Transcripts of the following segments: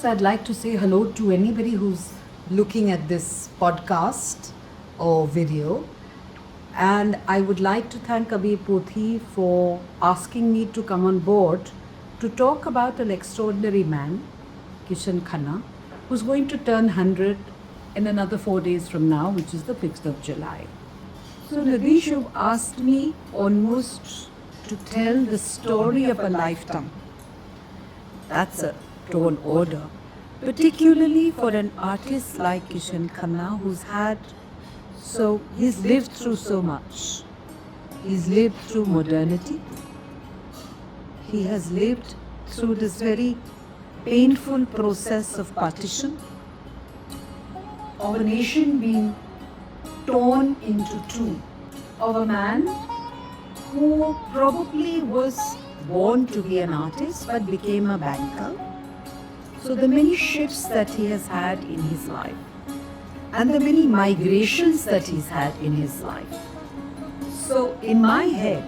I'd like to say hello to anybody who's looking at this podcast or video. And I would like to thank Kabir Pothi for asking me to come on board to talk about an extraordinary man, Kishan Khanna, who's going to turn 100 in another 4 days from now, which is the 5th of July. So Nadish, you've asked me almost to tell the story of a lifetime. That's a tall order, particularly for an artist like Kishan Khanna, he's lived through so much. He's lived through modernity. He has lived through this very painful process of partition, of a nation being torn into two, of a man who probably was born to be an artist but became a banker. So the many shifts that he has had in his life and the many migrations that he's had in his life. So in my head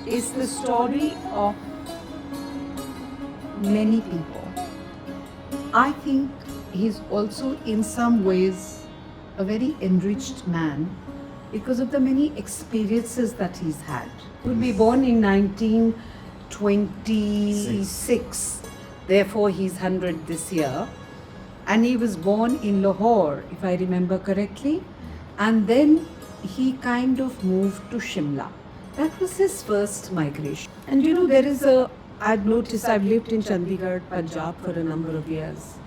is the story of many people. I think he's also in some ways a very enriched man because of the many experiences that he's had. He would be born in 1926, therefore he's 100 this year. And he was born in Lahore, if I remember correctly. And then he kind of moved to Shimla. That was his first migration. And you know, I've noticed, I've lived in Chandigarh, Punjab for a number of years.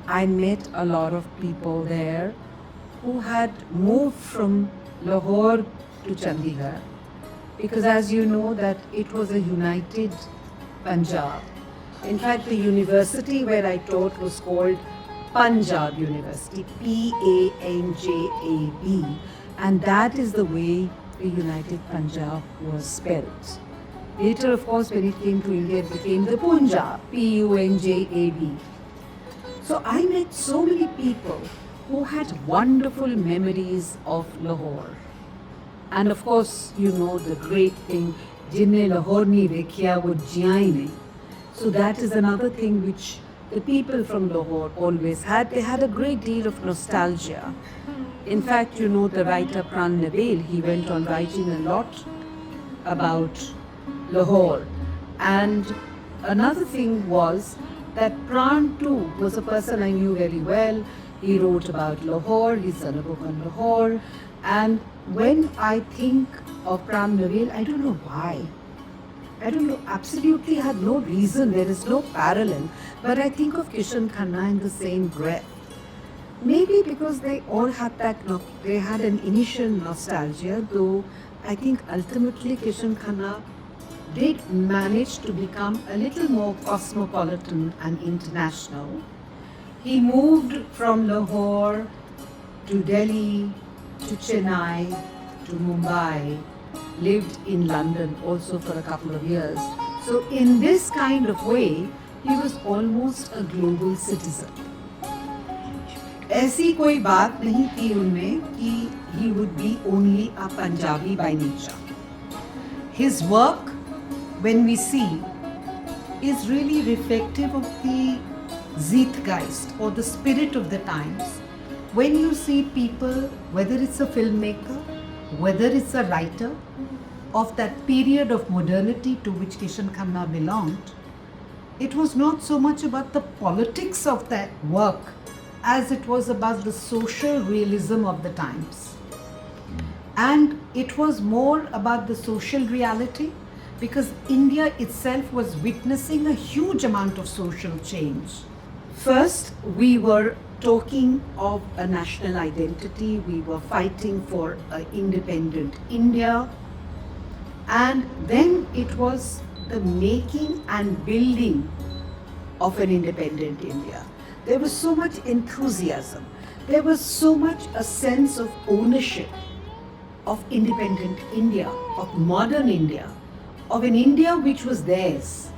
I met a lot of people there who had moved from Lahore to Chandigarh, because as you know that it was a united Punjab. In fact, the university where I taught was called Punjab University, Panjab, and that is the way the united Punjab was spelled. Later, of course, when it came to India, it became the Punjab, Punjab. So I met so many people who had wonderful memories of Lahore. And of course, you know the great thing, Jinne Lahore ni vekhya wo jiyan hi nahi. So that is another thing which the people from Lahore always had. They had a great deal of nostalgia. In fact, you know the writer Pran Nabil, he went on writing a lot about Lahore. And another thing was that Pran too was a person I knew very well. He wrote about Lahore, he's done a book on Lahore. And when I think of Pran Nabil, I don't know why. I don't know, absolutely had no reason, there is no parallel. But I think of Kishan Khanna in the same breath. Maybe because they all had they had an initial nostalgia, though I think ultimately Kishan Khanna did manage to become a little more cosmopolitan and international. He moved from Lahore to Delhi, to Chennai, to Mumbai, lived in London also for a couple of years. So in this kind of way, he was almost a global citizen. ऐसी कोई बात नहीं थी उनमें कि he would be only a Punjabi by nature. His work, when we see, is really reflective of the zeitgeist or the spirit of the times. When you see people, whether it's a filmmaker, whether it's a writer of that period of modernity to which Kishan Khanna belonged, it was not so much about the politics of that work as it was about the social realism of the times. And it was more about the social reality because India itself was witnessing a huge amount of social change. First, we were talking of a national identity. We were fighting for an independent India. And then it was the making and building of an independent India. There was so much enthusiasm. There was so much a sense of ownership of independent India, of modern India, of an India which was theirs.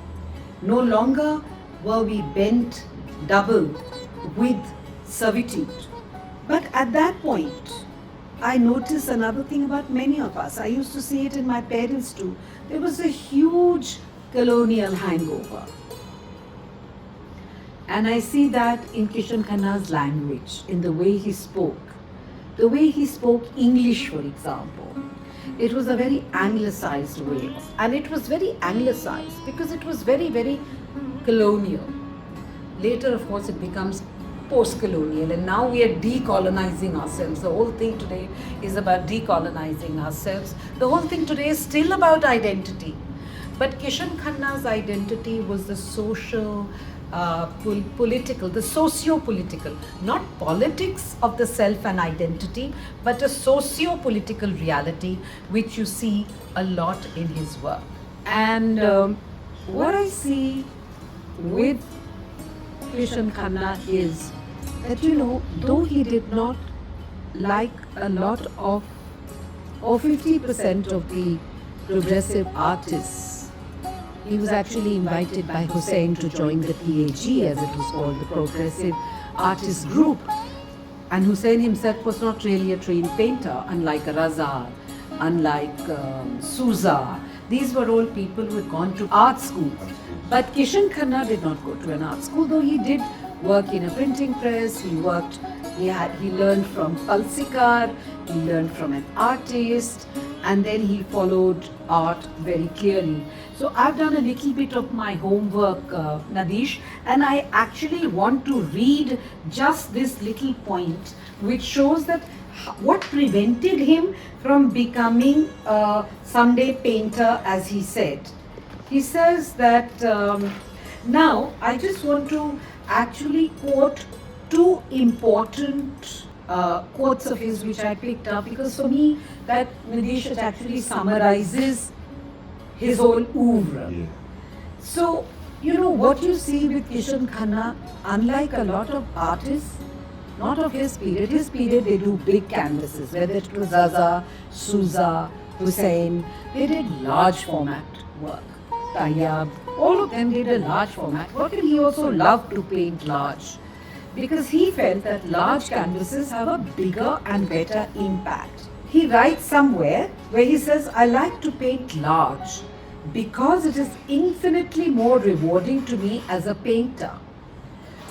No longer were we bent double with servitude. But at that point, I noticed another thing about many of us. I used to see it in my parents too. There was a huge colonial hangover. And I see that in Kishan Khanna's language, in the way he spoke. The way he spoke English, for example. It was a very anglicized way. And it was very anglicized because it was very, very colonial. Later, of course, it becomes post-colonial, and now we are decolonizing ourselves. The whole thing today is about decolonizing ourselves. The whole thing today is still about identity. But Kishan Khanna's identity was the social, political, the socio-political, not politics of the self and identity, but a socio-political reality which you see a lot in his work. And what I see with Kishan Khanna is that, you know, though he did not like a lot of, or 50% of the progressive artists, he was actually invited by Hussein to join the PAG, as it was called, the Progressive Artist Group. And Hussein himself was not really a trained painter, unlike Raza, unlike Souza. These were all people who had gone to art school. But Kishan Khanna did not go to an art school, though he did work in a printing press. He learned from Palsikar, he learned from an artist, and then he followed art very clearly. So I've done a little bit of my homework, Nadish, and I actually want to read just this little point, which shows that what prevented him from becoming a Sunday painter, as he said. He says that, now I just want to actually quote two important quotes of his which I picked up, because for me that, Nadish, it actually summarizes his whole oeuvre. Yeah. So, you know, what you see with Kishan Khanna, unlike a lot of artists, not of his period they do big canvases, whether it was Zaza, Souza, Hussein, they did large format work. Tayyab, all of them did a large format work, and he also loved to paint large because he felt that large canvases have a bigger and better impact. He writes somewhere where he says, I like to paint large because it is infinitely more rewarding to me as a painter.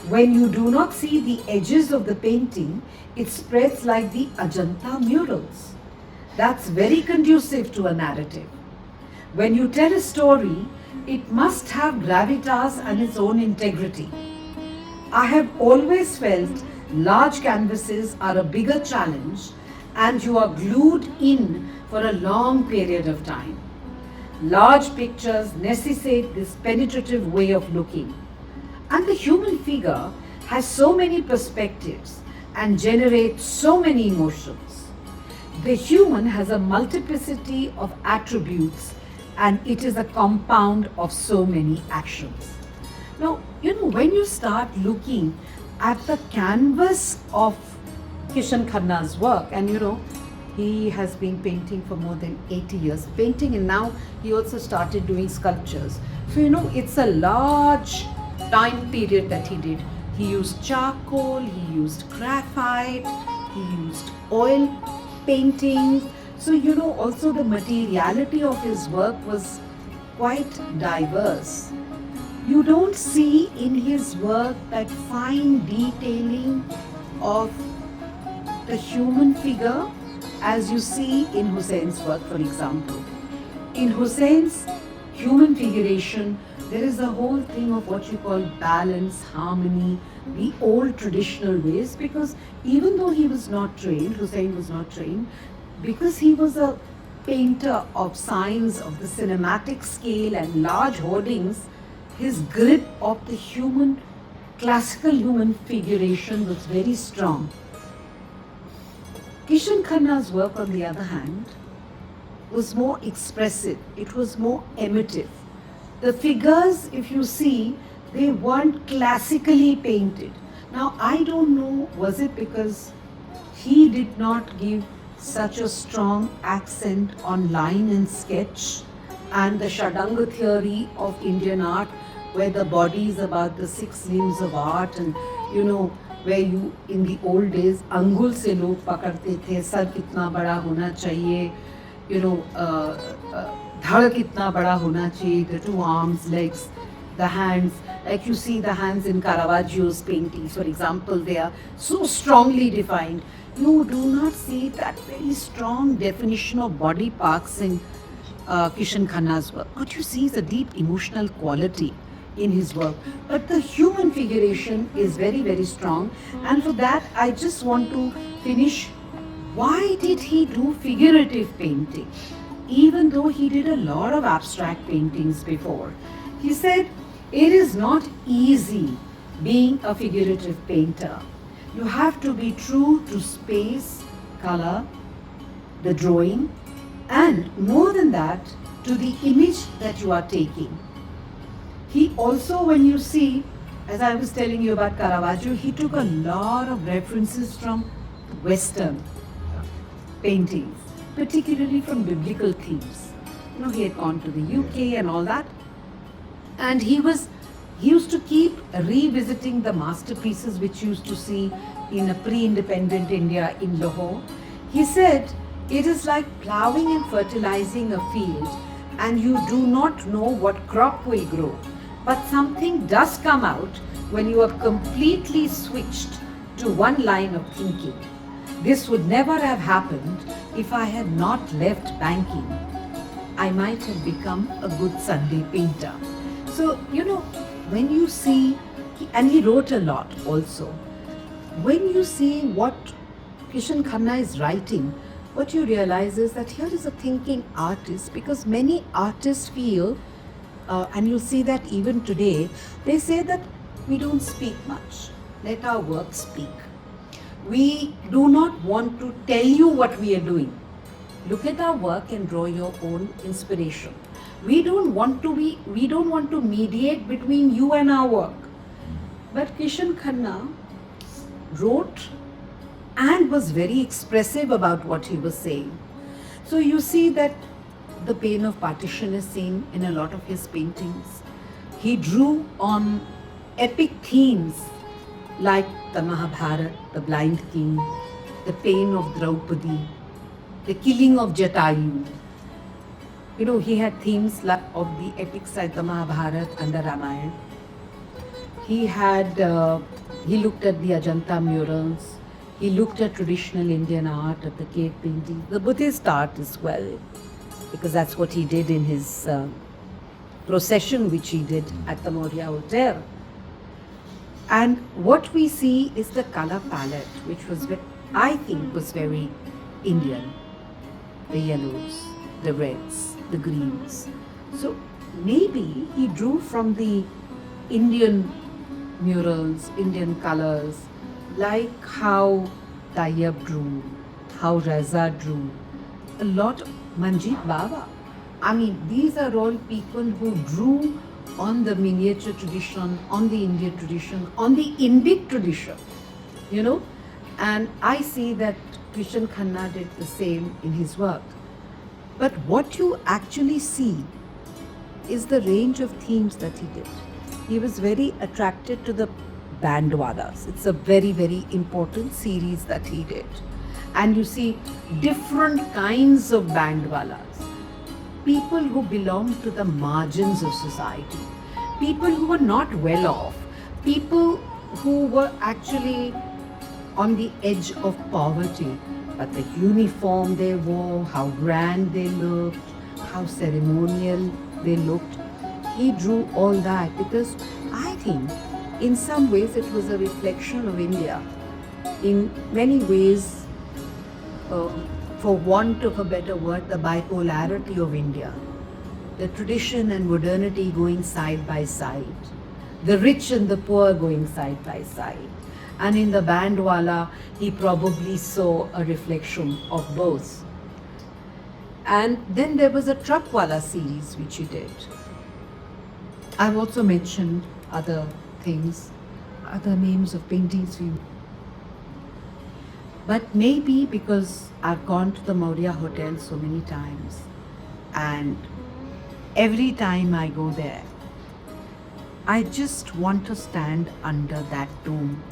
When you do not see the edges of the painting, it spreads like the Ajanta murals. That's very conducive to a narrative. When you tell a story, it must have gravitas and its own integrity. I have always felt large canvases are a bigger challenge and you are glued in for a long period of time. Large pictures necessitate this penetrative way of looking. And the human figure has so many perspectives and generates so many emotions. The human has a multiplicity of attributes, and it is a compound of so many actions. Now, you know, when you start looking at the canvas of Kishan Khanna's work, and you know, he has been painting for more than 80 years, painting, and now he also started doing sculptures. So, you know, it's a large time period that he did. He used charcoal, he used graphite, he used oil paintings. So, you know, also the materiality of his work was quite diverse. You don't see in his work that fine detailing of the human figure as you see in Hussein's work, for example. In Hussein's human figuration, there is a whole thing of what you call balance, harmony, the old traditional ways, because even though he was not trained, Hussein was not trained, because he was a painter of signs of the cinematic scale and large hoardings, his grip of the human, classical human figuration was very strong. Kishan Khanna's work, on the other hand, was more expressive. It was more emotive. The figures, if you see, they weren't classically painted. Now, I don't know, was it because he did not give such a strong accent on line and sketch and the Shadanga theory of Indian art, where the body is about the 6 limbs of art, and you know, where you, in the old days, angul se log pakadte the, sar kitna bada hona chahiye, you know, dhad kitna bada hona chahiye, the 2 arms, legs. the hands, like you see the hands in Caravaggio's paintings, for example, they are so strongly defined. You do not see that very strong definition of body parts in Kishan Khanna's work. What you see is a deep emotional quality in his work. But the human figuration is very, very strong. And for that, I just want to finish. Why did he do figurative painting? Even though he did a lot of abstract paintings before. He said, it is not easy being a figurative painter. You have to be true to space, color, the drawing, and more than that, to the image that you are taking. He also, when you see, as I was telling you about Caravaggio, he took a lot of references from Western paintings, particularly from biblical themes. You know, he had gone to the UK and all that. And he used to keep revisiting the masterpieces which you used to see in a pre-independent India in Lahore. He said, it is like ploughing and fertilizing a field, and you do not know what crop will grow. But something does come out when you have completely switched to one line of thinking. This would never have happened if I had not left banking. I might have become a good Sunday painter. So, you know, when you see, and he wrote a lot also, when you see what Kishan Khanna is writing, what you realize is that here is a thinking artist, because many artists feel, and you see that even today, they say that we don't speak much, let our work speak. We do not want to tell you what we are doing. Look at our work and draw your own inspiration. We don't want to mediate between you and our work. But Kishan Khanna wrote and was very expressive about what he was saying. So you see that the pain of partition is seen in a lot of his paintings. He drew on epic themes like the Mahabharata, the blind king, the pain of Draupadi, the killing of Jatayu. You know, he had themes like of the epics like the Mahabharata and the Ramayana. He looked at the Ajanta murals. He looked at traditional Indian art, at the cave painting, the Buddhist art as well, because that's what he did in his procession, which he did at the Maurya Hotel. And what we see is the color palette, which was, I think, was very Indian. The yellows, the reds, the greens. So maybe he drew from the Indian murals, Indian colors, like how Tayyab drew, how Raza drew, a lot of Manjit Baba. I mean, these are all people who drew on the miniature tradition, on the Indian tradition, on the Indic tradition, you know. And I see that Kishan Khanna did the same in his work. But what you actually see is the range of themes that he did. He was very attracted to the bandwalas. It's a very, very important series that he did. And you see different kinds of bandwalas. People who belong to the margins of society. People who were not well off. People who were actually on the edge of poverty. But the uniform they wore, how grand they looked, how ceremonial they looked. He drew all that because I think in some ways it was a reflection of India. In many ways, for want of a better word, the bipolarity of India. The tradition and modernity going side by side. The rich and the poor going side by side. And in the bandwala, he probably saw a reflection of both. And then there was a truckwala series which he did. I've also mentioned other things, other names of paintings. But maybe because I've gone to the Maurya Hotel so many times, and every time I go there, I just want to stand under that dome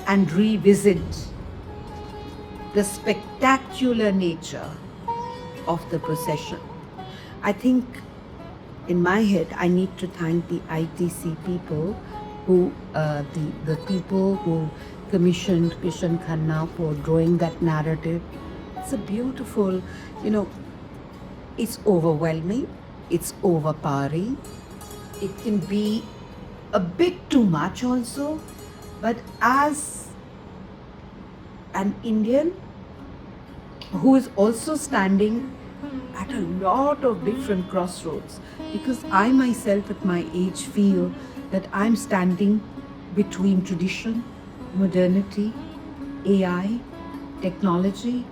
and revisit the spectacular nature of the procession. I think in my head, I need to thank the ITC people who, the people who commissioned Kishan Khanna for drawing that narrative. It's a beautiful, you know, it's overwhelming, it's overpowering, it can be a bit too much also, but as an Indian who is also standing at a lot of different crossroads, because I myself at my age feel that I'm standing between tradition, modernity, AI, technology,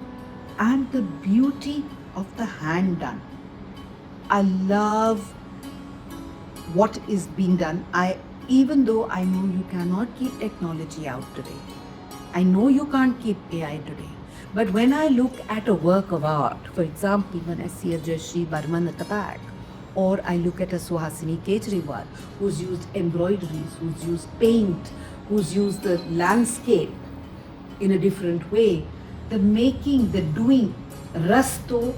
and the beauty of the hand done. I love what is being done. Even though I know you cannot keep technology out today, I know you can't keep AI today. But when I look at a work of art, for example, when I see a Jashi Barman at the back, or I look at a Suhasini Kejriwal, who's used embroideries, who's used paint, who's used the landscape in a different way, the making, the doing, रस तो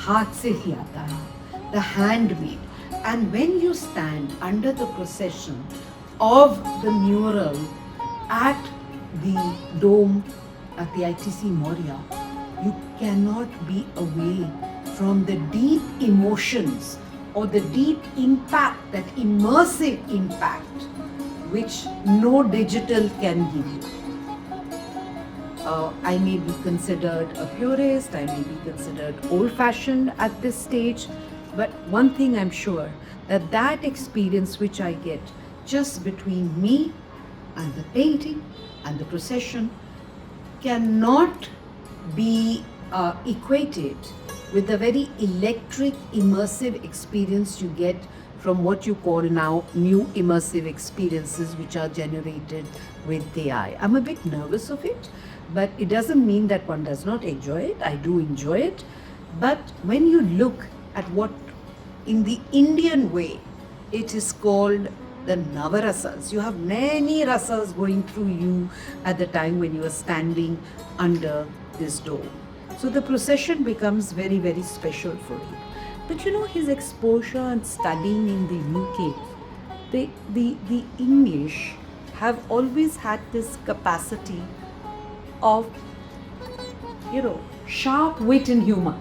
हाथ से ही आता है, the handmade. And when you stand under the procession of the mural at the dome at the ITC Moria, you cannot be away from the deep emotions or the deep impact, that immersive impact which no digital can give you. I may be considered a purist, I may be considered old-fashioned at this stage, but one thing I'm sure, that experience which I get just between me and the painting and the procession cannot be equated with the very electric, immersive experience you get from what you call now new immersive experiences which are generated with AI. I'm a bit nervous of it, but it doesn't mean that one does not enjoy it. I do enjoy it. But when you look at what in the Indian way, it is called the Navarasas. You have many rasas going through you at the time when you are standing under this dome. So the procession becomes very, very special for him. But you know, his exposure and studying in the UK, the English have always had this capacity of, you know, sharp wit and humor.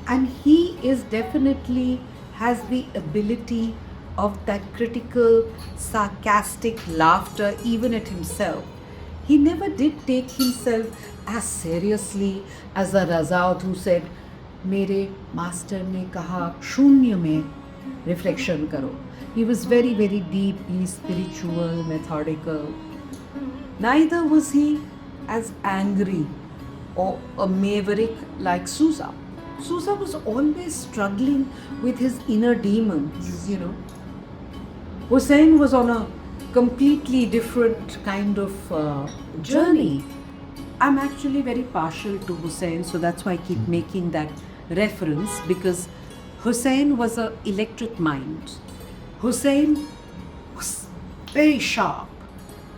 And he is definitely has the ability of that critical, sarcastic laughter even at himself. He never did take himself as seriously as a Razaut who said, मेरे master ने कहा शून्य में reflection करो. He was very, very deeply spiritual, methodical. Neither was he as angry or a maverick like Sousa. Sousa was always struggling with his inner demons, you know. Hussain was on a completely different kind of journey. I'm actually very partial to Hussain, so that's why I keep making that reference, because Hussain was an electric mind. Hussain was very sharp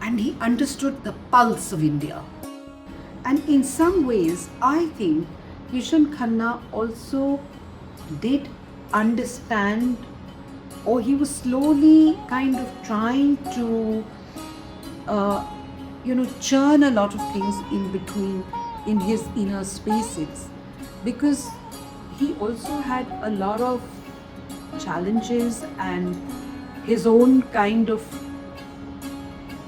and he understood the pulse of India. And in some ways, I think Kishan Khanna also did understand, or he was slowly kind of trying to, churn a lot of things in between in his inner spaces, because he also had a lot of challenges and his own kind of,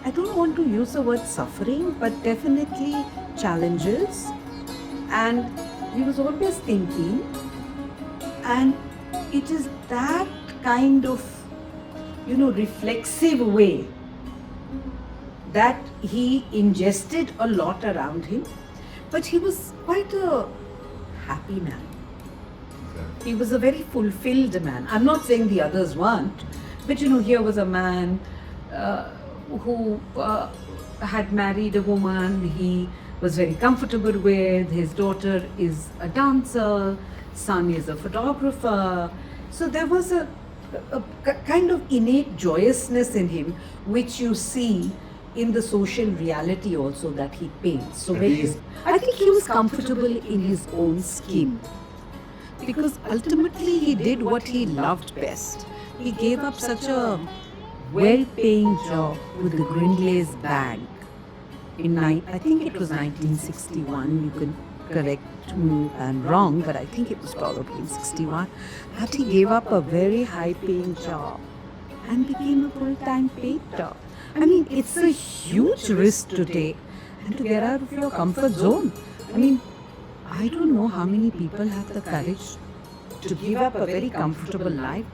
I don't want to use the word suffering, but definitely challenges. And he was always thinking, and it is that kind of, reflexive way that he ingested a lot around him. But he was quite a happy man. He was a very fulfilled man. I'm not saying the others weren't, but here was a man who had married a woman he was very comfortable with. His daughter is a dancer, son is a photographer. So there was a kind of innate joyousness in him, which you see in the social reality also that he paints. So I think he was comfortable in his own skin. because ultimately he did what he loved best. He gave up such a well-paying job with the Grindlays Bank I think it was 1961. You can correct me if I'm wrong, but I think it was probably in 61 that he gave up a very high-paying job and became a full-time painter. I mean, it's a huge risk to take and to get out of your comfort zone. I mean, I don't know how many people have the courage to give up a very comfortable life,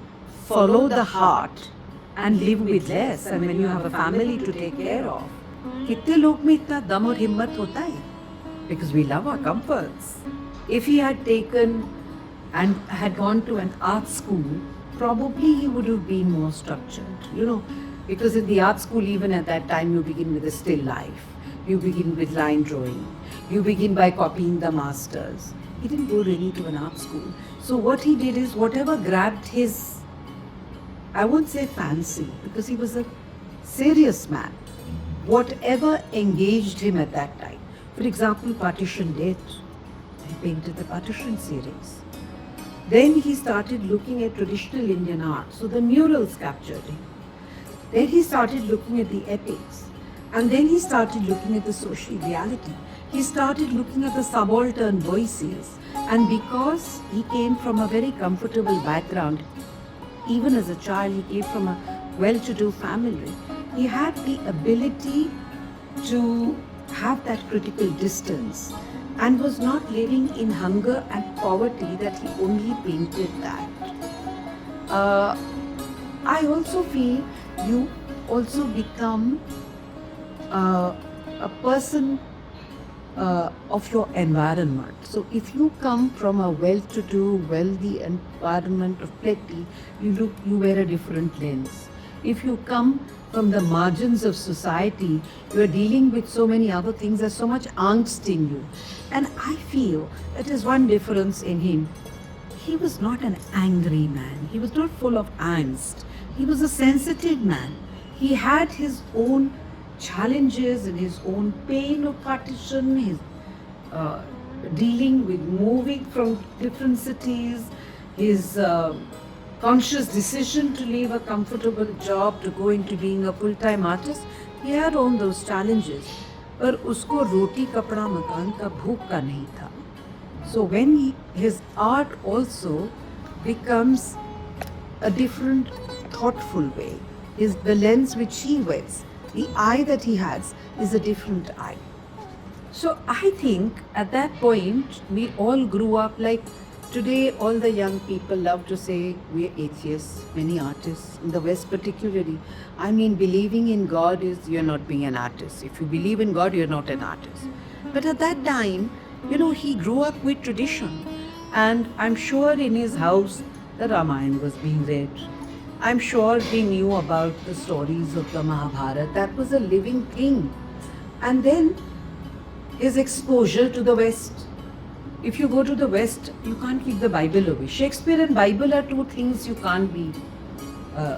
follow the heart, and live with less. And when you have a family to take care of, कितने लोग में इतना दम और हिम्मत होता है? Because we love our comforts. If he had taken and had gone to an art school, probably he would have been more structured, because in the art school, even at that time, you begin with a still life. You begin with line drawing. You begin by copying the masters. He didn't go really to an art school. So what he did is whatever grabbed his, I won't say fancy, because he was a serious man. Whatever engaged him at that time. For example, Partition Date. He painted the Partition series. Then he started looking at traditional Indian art. So the murals captured him. Then he started looking at the epics. And then he started looking at the social reality. He started looking at the subaltern voices. And because he came from a very comfortable background, even as a child, he came from a well-to-do family. He had the ability to have that critical distance and was not living in hunger and poverty that he only painted that. I also feel you also become a person of your environment. So if you come from a well-to-do, wealthy environment of plenty, you wear a different lens. If you come from the margins of society, you are dealing with so many other things, there's so much angst in you. And I feel that is one difference in him. He was not an angry man. He was not full of angst. He was a sensitive man. He had his own challenges and his own pain of partition, his dealing with moving from different cities, his conscious decision to leave a comfortable job to go into being a full-time artist. He had all those challenges. पर उसको रोटी कपड़ा मकान का भूख का नहीं था. So when his art also becomes a different thoughtful way, is the lens which he wears, the eye that he has is a different eye. So I think at that point we all grew up like today all the young people love to say we're atheists, many artists, in the West particularly. I mean, believing in God is you're not being an artist. If you believe in God, you're not an artist. But at that time, he grew up with tradition. And I'm sure in his house, the Ramayana was being read. I'm sure he knew about the stories of the Mahabharata. That was a living thing. And then his exposure to the West. If you go to the West, you can't keep the Bible away. Shakespeare and Bible are two things you can't be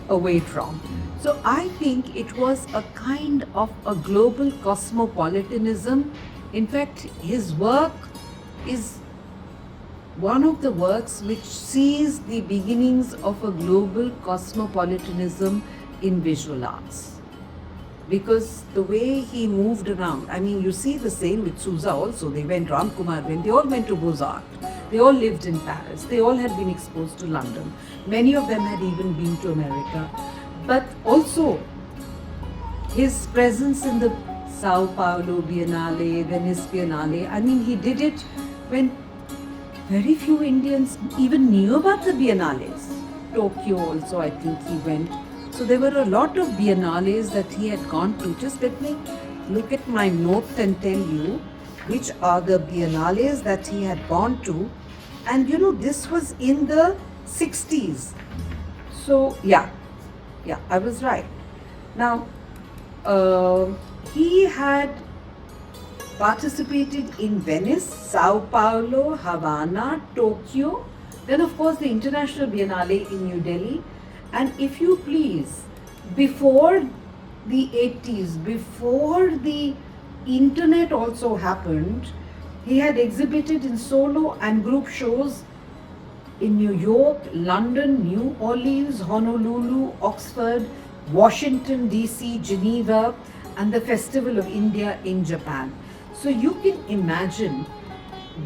away from. So I think it was a kind of a global cosmopolitanism. In fact, his work is one of the works which sees the beginnings of a global cosmopolitanism in visual arts. Because the way he moved around, I mean, you see the same with Sousa also. They went, Ram Kumar went, they all went to Beaux-Arts. They all lived in Paris. They all had been exposed to London. Many of them had even been to America. But also, his presence in the Sao Paulo Biennale, Venice Biennale, I mean, he did it when very few Indians even knew about the Biennales. Tokyo also, I think he went. So there were a lot of biennales that he had gone to. Just let me look at my notes and tell you which are the biennales that he had gone to. And this was in the 60s. So yeah, I was right. Now, he had participated in Venice, Sao Paulo, Havana, Tokyo, then of course the International Biennale in New Delhi. And if you please, before the 80s, before the internet also happened, he had exhibited in solo and group shows in New York, London, New Orleans, Honolulu, Oxford, Washington, D.C., Geneva, and the Festival of India in Japan. So you can imagine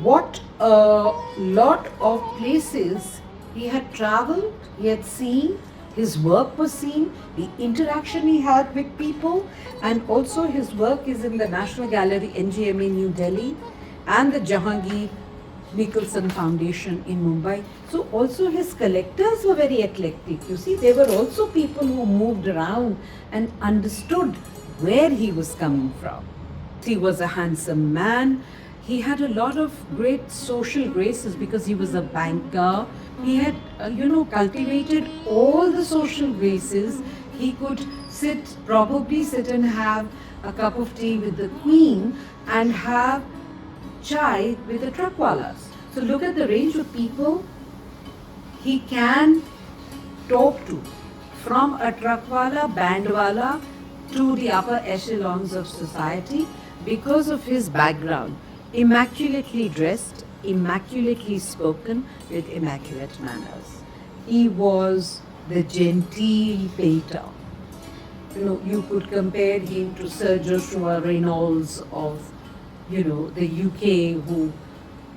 what a lot of places he had traveled, he had seen, his work was seen, the interaction he had with people, and also his work is in the National Gallery, NGMA, New Delhi, and the Jahangir Nicholson Foundation in Mumbai. So also his collectors were very eclectic. You see, they were also people who moved around and understood where he was coming from. He was a handsome man. He had a lot of great social graces because he was a banker. He had, cultivated all the social graces. He could probably sit and have a cup of tea with the Queen and have chai with the truckwalas. So look at the range of people he can talk to, from a truckwala, bandwala, to the upper echelons of society because of his background. Immaculately dressed, immaculately spoken, with immaculate manners. He was the genteel painter. You could compare him to Sir Joshua Reynolds of, the UK, who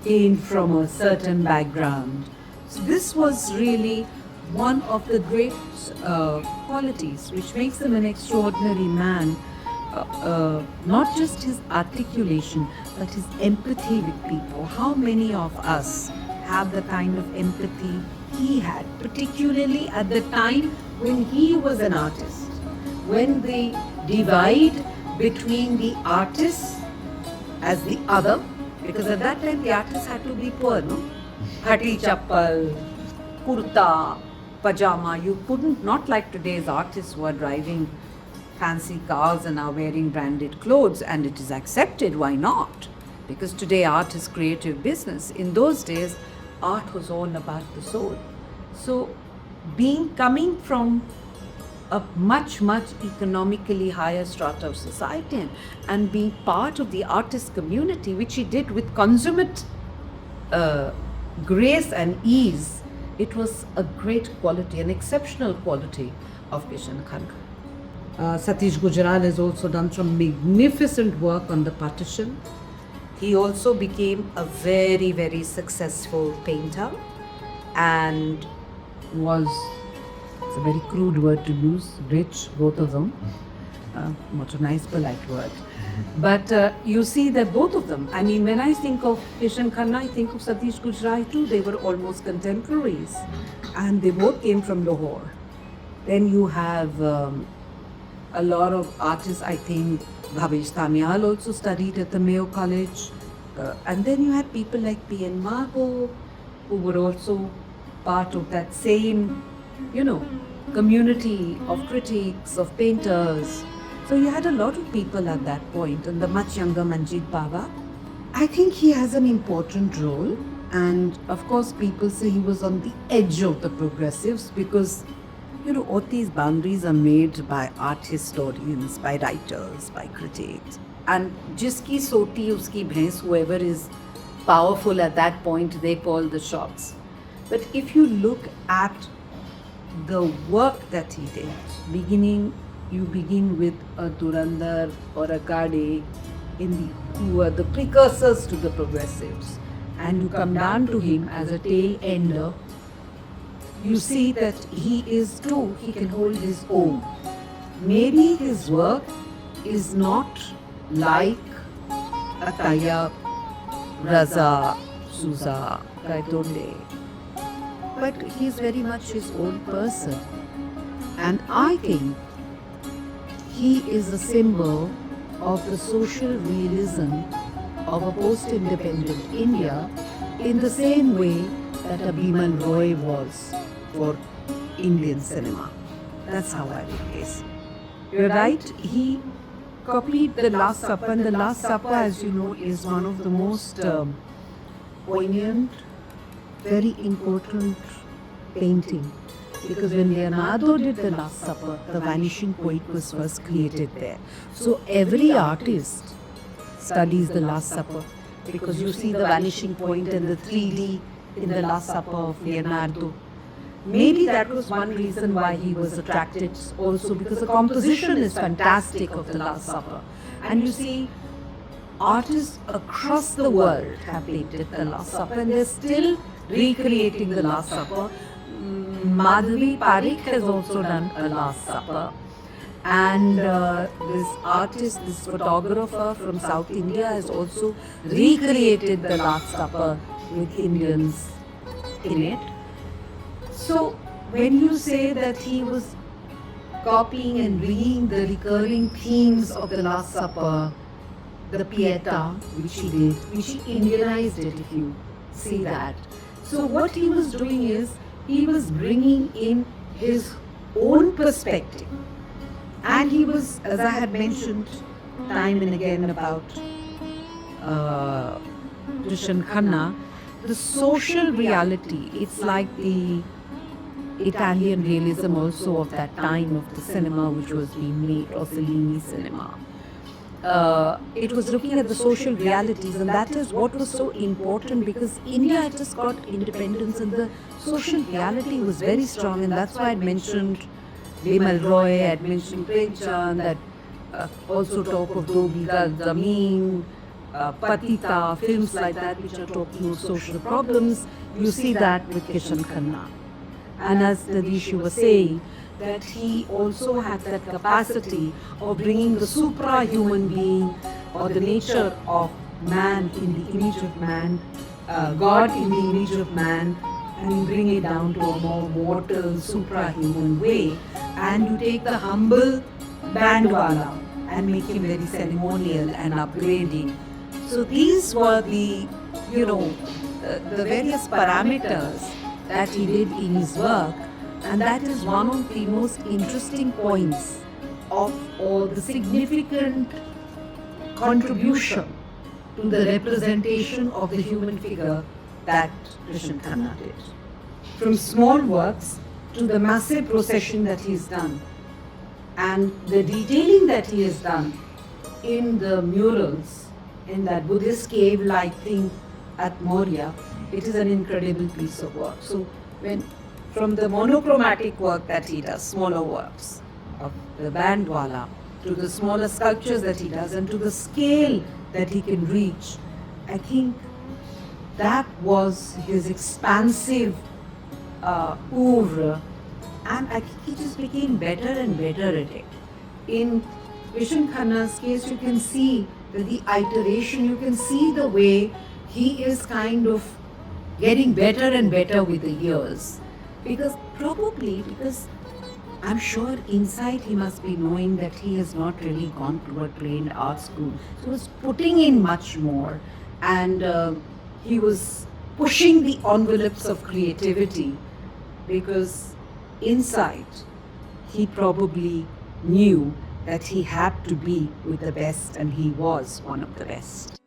came from a certain background. So this was really one of the great qualities which makes him an extraordinary man. Not just his articulation, but his empathy with people. How many of us have the kind of empathy he had, particularly at the time when he was an artist? When the divide between the artist as the other, because at that time the artist had to be poor, no? Hati chappal, kurta, pajama. You couldn't, not like today's artists who are driving fancy cars and are wearing branded clothes, and it is accepted. Why not? Because today art is creative business. In those days, art was all about the soul. So coming from a much economically higher strata of society and being part of the artist community, which he did with consummate grace and ease, it was a great quality, an exceptional quality of Kishan Khanna. Satish Gujral has also done some magnificent work on the partition. He also became a very successful painter and was, it's a very crude word to use, rich, both of them. What a nice polite word. But you see that both of them, I mean, when I think of Kishan Khanna, I think of Satish Gujral too. They were almost contemporaries and they both came from Lahore. Then you have a lot of artists, I think Bhavesh Tamyal also studied at the Mayo College. And then you had people like P.N. Mago, who were also part of that same, community of critics, of painters. So you had a lot of people at that point, and the much younger Manjeet Bava. I think he has an important role. And of course, people say he was on the edge of the progressives because all these boundaries are made by art historians, by writers, by critics. And jiski soti, uski bhains, whoever is powerful at that point, they call the shots. But if you look at the work that he did, you begin with a Dhurandhar or a Kade, who are the precursors to the progressives, and you come down to him as a tail ender. You see that he can hold his own. Maybe his work is not like Ataya, Raza, Souza, Gaitonde, but he's very much his own person. And I think he is a symbol of the social realism of a post-independent India in the same way that a Bimal Roy was for Indian cinema. That's how I would guess. You're right, he copied The Last Supper, and The Last Supper, as you know, is one of the most poignant, very important painting. Because when Leonardo did The Last Supper, The Vanishing Point was first created there. So every artist studies The Last Supper because you see The Vanishing Point and the 3D in the Last Supper of Leonardo. Maybe that was one reason why he was attracted also, because the composition is fantastic of the Last Supper. And you see, artists across the world have painted the Last Supper and they're still recreating the Last Supper. Madhavi Parikh has also done a Last Supper. And this artist, this photographer from South India has also recreated the Last Supper with Indians in it. So when you say that he was copying and bringing the recurring themes of the Last Supper, the Pietà, which he did, which he Indianized it, if you see that. So what he was doing is, he was bringing in his own perspective. And he was, as I had mentioned time and again about Krishan Khanna, the social reality, it's like the Italian realism also of that time of the cinema which was being made, or Fellini cinema. It was looking at the social realities, and that is what was so important, because India had just got independence and the social reality was very strong, and that's why I mentioned Bimal Roy, I had mentioned Premchand, that also talk of Do Bighad Zameen, Patita, films like that which are talking of social problems. You see that with Kishan Khanna. And as Nadishi was saying, that he also had that capacity of bringing the supra-human being, or the nature of man in the image of man, God in the image of man, and bring it down to a more mortal, supra-human way. And you take the humble bandwala and make him very ceremonial and upgrading. So these were the, the various parameters that he did in his work. And that is one of the most interesting points of all the significant contribution to the representation of the human figure that Krishan Khanna did. From small works to the massive procession that he's done, and the detailing that he has done in the murals in that Buddhist cave-like thing at Moria, it is an incredible piece of work. So from the monochromatic work that he does, smaller works of the bandwala, to the smaller sculptures that he does, and to the scale that he can reach, I think that was his expansive oeuvre, and I think he just became better and better at it. In Krishan Khanna's case, you can see that the iteration, you can see the way he is kind of getting better and better with the years. Because I'm sure inside he must be knowing that he has not really gone to a trained art school. So he was putting in much more, and he was pushing the envelopes of creativity, because inside he probably knew that he had to be with the best, and he was one of the best.